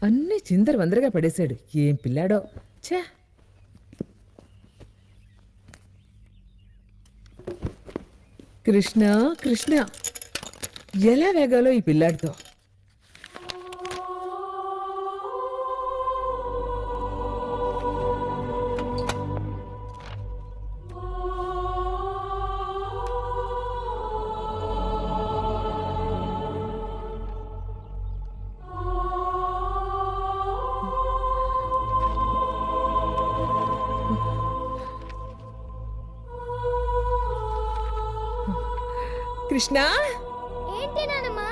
అన్నీ చిందరవందరగా పడేశాడు. ఏం పిల్లాడో. ఛే! కృష్ణ కృష్ణ, ఎలా వేగాలో ఈ పిల్లాడితో. కృష్ణ, ఏంటి నానమ్మా?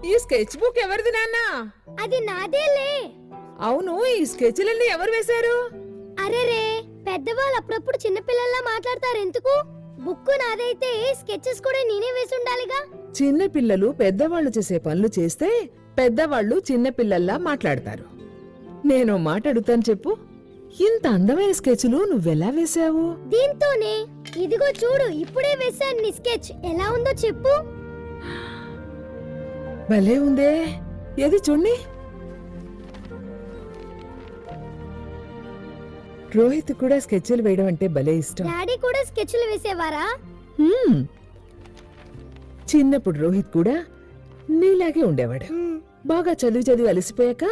ఈ స్కెచ్ బుక్ ఎవరిది నాన్న? అది నాదేలే. అవును, ఈ స్కెచ్లన్నీ ఎవరు వేశారు? అరెరే, పెద్దవాళ్ళు అప్పుడప్పుడు చిన్నపిల్లల్లా మాట్లాడతారు ఎందుకు? బుక్ నాదైతే స్కెచెస్ కూడా నేనే వేసి ఉండాలిగా. చిన్న పిల్లలు పెద్దవాళ్ళు చేసే పనులు చేస్తే పెద్దవాళ్ళు చిన్న పిల్లల్లా మాట్లాడతారు. నేను మాట అడుగుతాను చెప్పు, ఇంత అందమైన స్కెచ్లు నువ్వెలా వేశావు? దీంతోనే. ఇదిగో చూడు, ఇప్పుడే వేశాను నీ స్కెచ్. ఎలా ఉందో చెప్పు. భలే ఉందే, ఏది చూడండి. రోహిత్ కూడా స్కెచ్లు వేయడం అంటే భలే ఇష్టం. డాడీ కూడా స్కెచ్లు వేసేవారా? చిన్నప్పుడు రోహిత్ కూడా నీలాగే ఉండేవాడు. బాగా చదివి చదివి అలసిపోయాక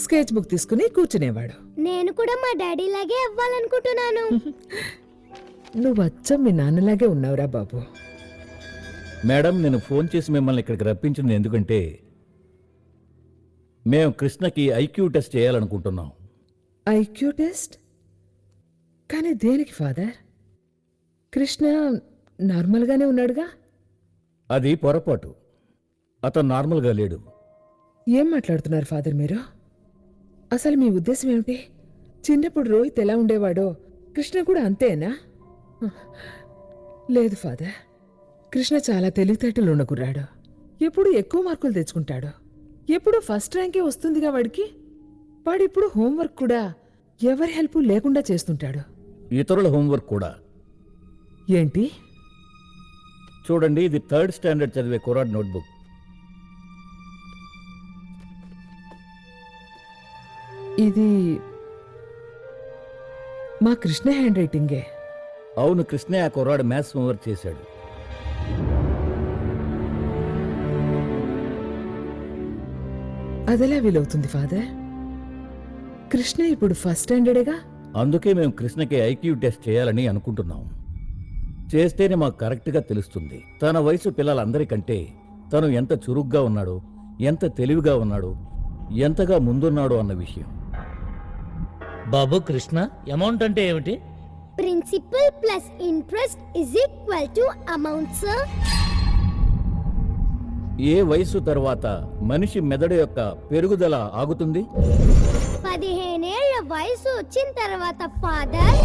స్కెచ్ బుక్ తీసుకుని కూర్చునేవాడు. నేను కూడా మా డాడీ లాగే అవ్వాలనుకుంటున్నాను. నువ్వు అచ్చం మీ నాన్నలాగే ఉన్నావురా బాబు. మేడం, నేను ఫోన్ చేసి మిమ్మల్ని ఇక్కడికి రప్పించింది ఎందుకంటే మేము కృష్ణకి ఐక్యూ టెస్ట్ చేయాలనుకుంటున్నాం. IQ test? కానీ దేనికి ఫాదర్? కృష్ణ నార్మల్గానే ఉన్నాడుగా. అది పొరపాటు. అతను నార్మల్గా లేడు. ఏం మాట్లాడుతున్నారు ఫాదర్ మీరు? అసలు మీ ఉద్దేశం ఏమిటి? చిన్నప్పుడు రోహిత్ ఎలా ఉండేవాడో కృష్ణ కూడా అంతేనా? లేదు ఫాదర్, కృష్ణ చాలా తెలివితేటలు ఉన్న కుర్రాడు. ఎప్పుడు ఎక్కువ మార్కులు తెచ్చుకుంటాడు. ఎప్పుడు ఫస్ట్ ర్యాంకే వస్తుందిగా వాడికి. వాడిప్పుడు హోంవర్క్ కూడా ఎవరి హెల్ప్ లేకుండా చేస్తుంటాడు. ఇతరుల హోంవర్క్ కూడా. ఏంటి? చూడండి, ఇది 3rd స్టాండర్డ్ చదివే కుర్రాడ్ నోట్బుక్. ఇది మా కృష్ణ హ్యాండ్ రైటింగే. అవును, కృష్ణే ఆ కుర్రాడు మ్యాథ్స్ హోంవర్క్ చేశాడు. అదెలా వీలవుతుంది ఫాదర్? కృష్ణ ఇప్పుడు ఫస్ట్ స్టాండర్డేగా. అందుకే మేము కృష్ణకి ఐక్యూ టెస్ట్ చేయాలని అనుకుంటున్నాం. చేస్తేనే మాకు కరెక్ట్గా తెలుస్తుంది తన వయసు పిల్లలందరికంటే తను ఎంత చురుగ్గా ఉన్నాడో, ఎంత తెలివిగా ఉన్నాడో, ఎంతగా ముందున్నాడో అన్న విషయం. బాబు కృష్ణ, అమౌంట్ అంటే ఏమిటి? Principal plus interest is equal to amount sir. ఏ వయసు తర్వాత మనిషి మెదడు యొక్క పెరుగుదల ఆగుతుంది? 15 ఏళ్ల వయసు వచ్చిన తర్వాత ఫాదర్.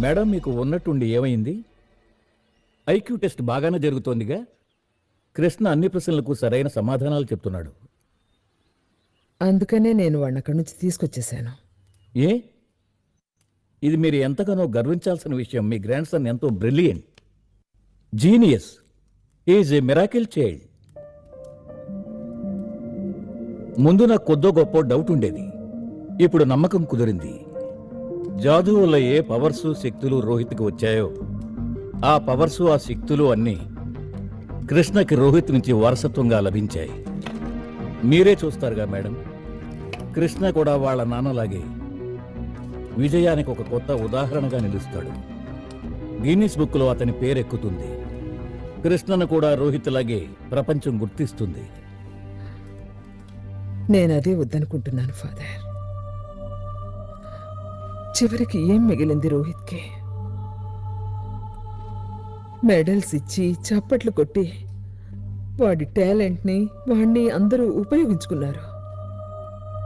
మేడం, మీకు ఉన్నట్టుండి ఏమైంది? ఐక్యూ టెస్ట్ బాగానే జరుగుతోందిగా. కృష్ణ అన్ని ప్రశ్నలకు సరైన సమాధానాలు చెప్తున్నాడు. అందుకనే నేను వాడిని అక్కడి నుంచి తీసుకొచ్చేసాను. ఏ? ఇది మీరు ఎంతగానో గర్వించాల్సిన విషయం. మీ గ్రాండ్ సన్ ఎంతో brilliant, genius, is a miracle child. ముందు నాకు కొద్దో గొప్ప డౌట్ ఉండేది, ఇప్పుడు నమ్మకం కుదిరింది. జాదు వల్ల ఏ పవర్సు శక్తులు రోహిత్కి వచ్చాయో ఆ పవర్సు ఆ శక్తులు అన్నీ కృష్ణకి రోహిత్ నుంచి వారసత్వంగా లభించాయి. మీరే చూస్తారుగా మేడం, కృష్ణ కూడా వాళ్ళ నాన్నలాగే విజయానికి ఒక కొత్త ఉదాహరణగా నిలుస్తాడు. గిన్నిస్ బుక్లో అతని పేరెక్కుతుంది. కృష్ణను కూడా రోహిత్ లాగే ప్రపంచం గుర్తిస్తుంది. నేనదే వద్దనుకుంటున్నాను ఫాదర్. చివరికి ఏం మిగిలింది రోహిత్కి? మెడల్స్ ఇచ్చి చప్పట్లు కొట్టి వాడి టాలెంట్ని వాణ్ణి అందరూ ఉపయోగించుకున్నారు.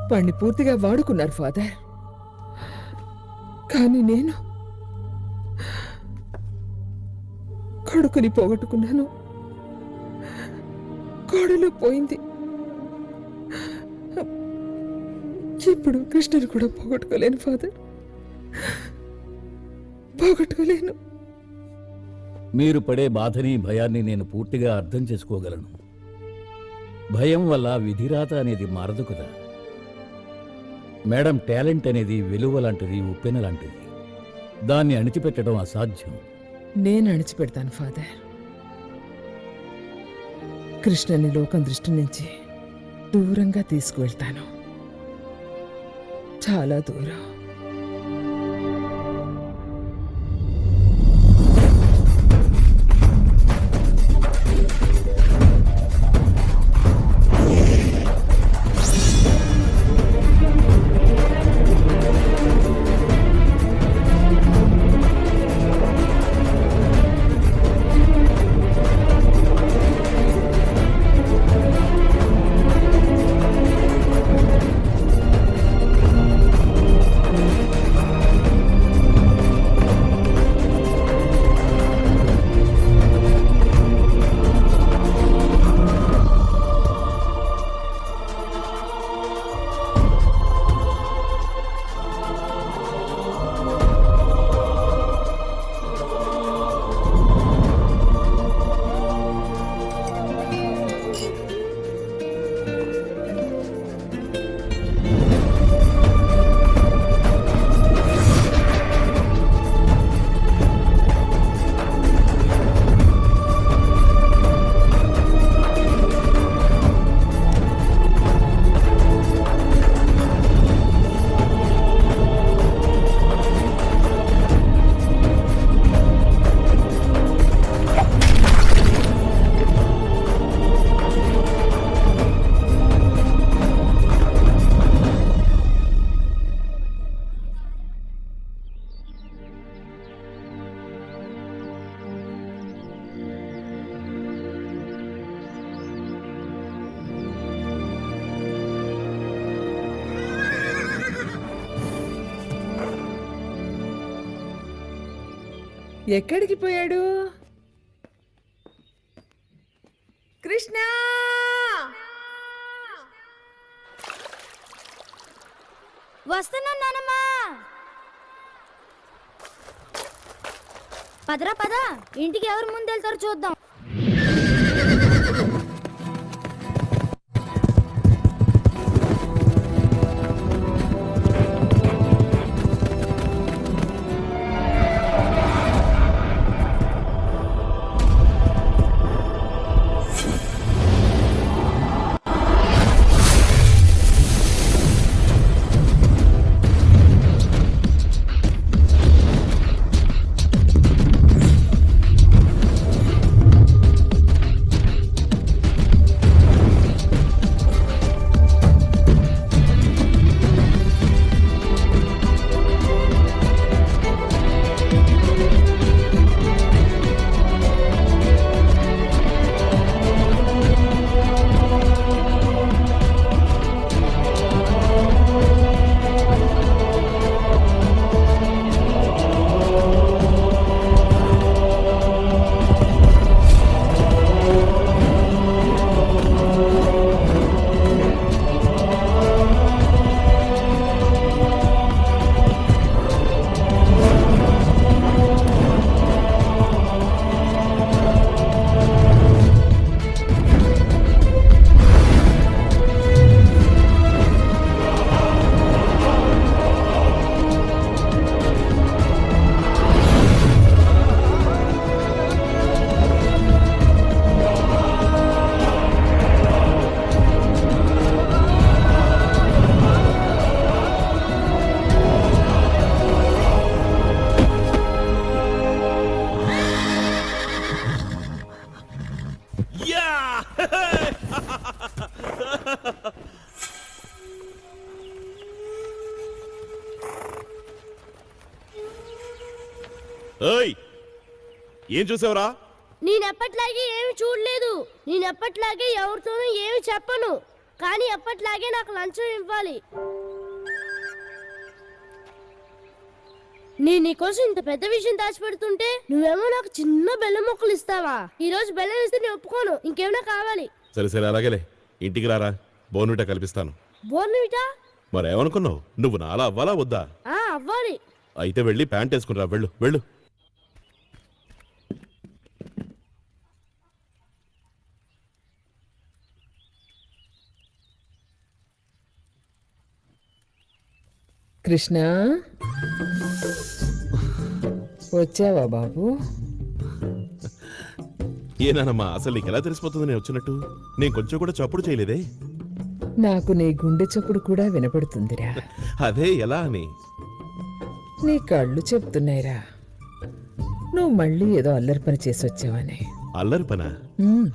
వాణ్ణి పూర్తిగా వాడుకున్నారు ఫాదర్. కానీ నేను కొడుకుని పోగొట్టుకున్నాను. కోడలు పోయింది, ఇప్పుడు కృష్ణని కూడా పోగొట్టుకోలేను ఫాదర్, పోగొట్టుకోలేను. మీరు పడే బాధని భయాన్ని నేను పూర్తిగా అర్థం చేసుకోగలను. భయం వల్ల విధిరాత అనేది మారదు కదా మేడం. టాలెంట్ అనేది వెలువ లాంటిది, ఉప్పెన లాంటిది. దాన్ని అణిచిపెట్టడం అసాధ్యం. నేను అణిచిపెడతాను ఫాదర్. కృష్ణని లోకం దృష్టి నుంచి దూరంగా తీసుకువెళ్తాను, చాలా దూరం. ఎక్కడికి పోయాడు కృష్ణ? వస్తున్నాను నానమ్మా. పదరా పద, ఇంటికి ఎవరు ముందు వెళ్తారో చూద్దాం. ఏయ్ ఏం చూసావురా? నేనెప్పట్లాగే ఏమి చూడలేదు. నేనెప్పట్లాగే ఎవరితోనూ ఏమి చెప్పను. కానీ ఎప్పట్లాగే నాకు లంచం ఇవ్వాలి. నేను నీకోసం ఇంత పెద్ద విషయం దాచిపెడుతుంటే నువ్వేమో నాకు చిన్న బెల్లం ముక్కలు ఇస్తావా? ఈ రోజు బెల్లం ఇస్తే నేను ఒప్పుకోను. ఇంకేమైనా కావాలి? సరే సరే అలాగేలే. ఇంటికి రారా, బోర్నవిటా కల్పిస్తాను. బోర్నవిటా? మరేమనుకున్నావు? నువ్వు నాలా అవ్వాలా వద్దా? అవ్వాలి. అయితే వెళ్ళి ప్యాంట్ వేసుకునిరా. వెళ్ళు వెళ్ళు. కృష్ణ వచ్చావా బాబు? ఏనానమ్మా, అసలు నీకు ఎలా తెలిసిపోతుంది నేను వచ్చినట్టు? నేను కొంచెం కూడా చప్పుడు చేయలేదే. నాకు నీ గుండె చప్పుడు కూడా వినపడుతుందిరా. అదే ఎలా అని. నీ కళ్ళు చెప్తున్నాయిరా నువ్వు మళ్ళీ ఏదో అల్లరి పని చేసి వచ్చావని. అల్లరి పనా?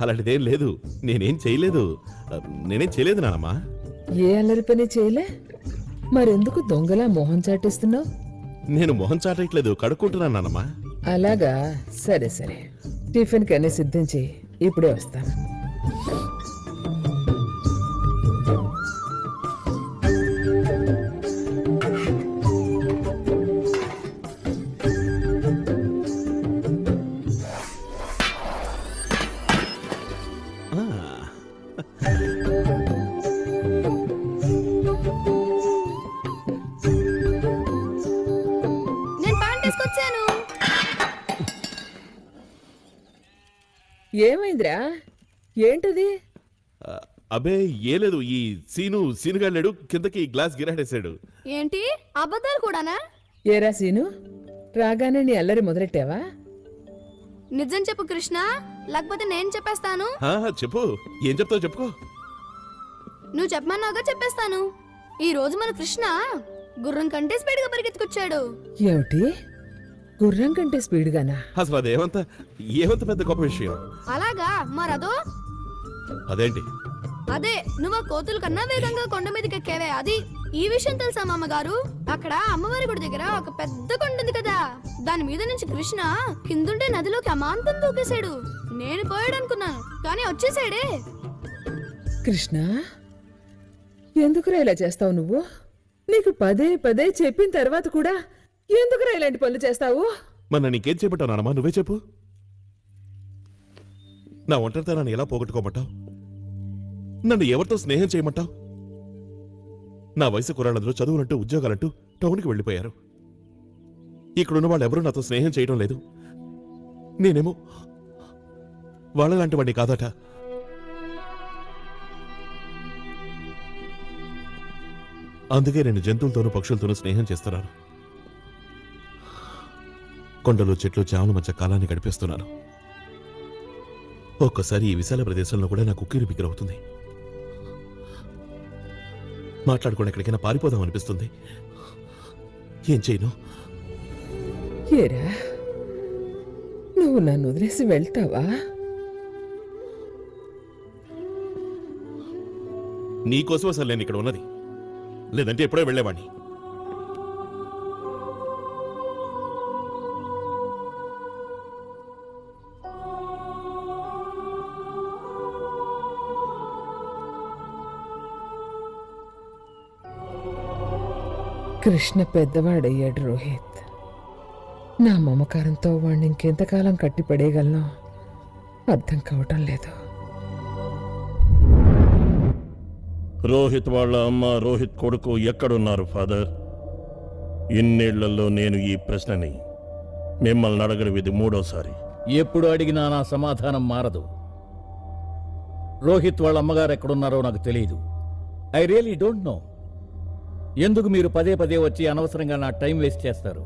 అలాంటిదేం లేదు. నేనేం చేయలేదు. నేనేం చేయలేదు నానమ్మా. ఏ అల్లరి పని చేయలే? మరెందుకు దొంగలా మొహం చాటేస్తున్నావు? నేను మొహం చాటట్లేదు, కడుక్కుంటున్నాను నానమ్మా. అలాగా, సరే సరే. టిఫిన్ కన్నీ సిద్ధం చేయి, ఇప్పుడే వస్తాను. నేను ప్యాంట్ వేసుకొచ్చాను. ఏమైందిరా? ఏంటది? అబే ఏ లేదు. ఈ సీనుగాళ్ళాడు కిందకి గ్లాస్ గిరాడేశాడు. ఏంటి అబద్ధాలు కూడానా? ఏరా సీను, రాగానే నీ అల్లరి మొదలెట్టావా? నిజం చెప్పు కృష్ణ, లేకపోతే నేను చెప్పేస్తాను. చెప్పు, ఏం చెప్తావు చెప్పుకో. నువ్వు చెప్పమన్నాగా చెప్పేస్తాను. ఈ రోజు మన కృష్ణ గుర్రం కంటే స్పీడ్ గా పరిగెత్తుకొచ్చాడు. ఏమిటి? గుర్రం కంటే స్పీడ్గానా? అసలు అదేమంత పెద్ద గొప్ప విషయం. అలాగా, మరదో అదేంటి? అదే నువ్వు ఆ కోతుల కన్నా వేగంగా కొండ మీదకి ఎక్కేవే, అది. ఈ విషయం తెలుసా మామగారు? అక్కడ అమ్మవారి గుడి దగ్గర ఒక పెద్ద కొండ ఉంది కదా, దాని మీద నుంచి కృష్ణ కిందుంటే నదిలోకి అమాంతం దూకేశాడు. నేను పోయాడు అనుకున్నాను, కానీ వచ్చేసాడే. కృష్ణ, ఎందుకురా ఇలా చేస్తావు నువ్వు? నీకు పదే పదే చెప్పిన తర్వాత కూడా ఎందుకురా ఇలాంటి పనులు చేస్తావు? మన నీకేం చెప్పటావు నానమ్మా? నువ్వే చెప్పు. నా ఒంటరితనాన్ని ఎలా పోగొట్టుకోమంటావు? నన్ను ఎవరితో స్నేహం చేయమంటావు? నా వయసు కుర్రాళ్ళందరూ చదువులంటూ ఉద్యోగాలంటూ టౌన్కి వెళ్ళిపోయారు. ఇక్కడున్న వాళ్ళు ఎవరూ నాతో స్నేహం చేయడం లేదు. నేనేమో వాళ్ళలాంటి వాడిని కాదట. అందుకే నేను జంతువులతోనూ పక్షులతోనూ స్నేహం చేస్తున్నాను. కొండలు చెట్లు చావుల మధ్య కాలాన్ని గడిపేస్తున్నాను. ఒక్కసారి ఈ విశాల ప్రదేశంలో కూడా నాకు ఉక్కిరి బిక్కిరవుతుంది. మాట్లాడుకుని ఎక్కడికైనా పారిపోదాం అనిపిస్తుంది. ఏం చేయను? ఏరా, నువ్వు నన్ను వదిలేసి వెళ్తావా? నీకోసం అసలు నేను ఇక్కడ ఉన్నది, లేదంటే ఎప్పుడో వెళ్ళేవాడిని. కృష్ణ పెద్దవాడయ్యాడు రోహిత్. నా మమకారంతో వాడిని ఇంకెంతకాలం కట్టిపడేయగలనో అర్థం కావటం లేదు. రోహిత్ వాళ్ళ అమ్మ, రోహిత్ కొడుకు ఎక్కడున్నారు ఫాదర్? ఇన్నేళ్లలో నేను ఈ ప్రశ్నని మిమ్మల్ని అడగడం ఇది మూడోసారి. ఎప్పుడు అడిగినా నా సమాధానం మారదు. రోహిత్ వాళ్ళ అమ్మగారు ఎక్కడున్నారో నాకు తెలియదు. I really don't know. ఎందుకు మీరు పదే పదే వచ్చి అనవసరంగా నా టైం వేస్ట్ చేస్తారు?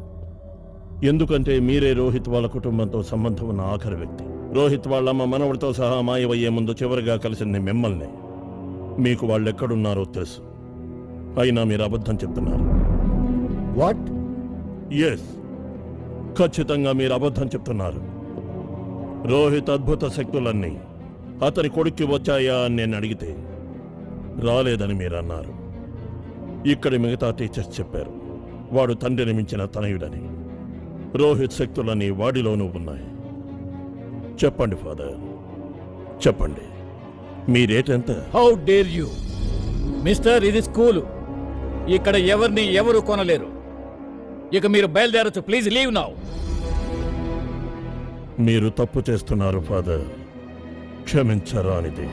ఎందుకంటే మీరే రోహిత్ వాళ్ళ కుటుంబంతో సంబంధం ఉన్న ఆఖరి వ్యక్తి. రోహిత్ వాళ్ళమ్మ మనవడితో సహా మాయమయ్యే ముందు చివరిగా కలిసింది మిమ్మల్ని. మీకు వాళ్ళు ఎక్కడున్నారో తెలుసు, అయినా మీరు అబద్ధం చెప్తున్నారు. వాట్? ఎస్, ఖచ్చితంగా మీరు అబద్ధం చెప్తున్నారు. రోహిత్ అద్భుత శక్తులన్నీ అతని కొడుక్కి వచ్చాయా అని నేను అడిగితే రాలేదని మీరు అన్నారు. ఇక్కడి మిగతా టీచర్స్ చెప్పారు వాడు తండ్రిని మించిన తనయుడని. రోహిత్ శక్తులన్నీ వాడిలోనూ ఉన్నాయి. చెప్పండి ఫాదర్, చెప్పండి, మీరేటెంత? How dare you mister? ఇది స్కూలు, ఇక్కడ ఎవరిని ఎవరు కొనలేరు. ఇక మీరు బయలుదేరచ్చు. Please leave now. మీరు తప్పు చేస్తున్నారు ఫాదర్, క్షమించరానిది.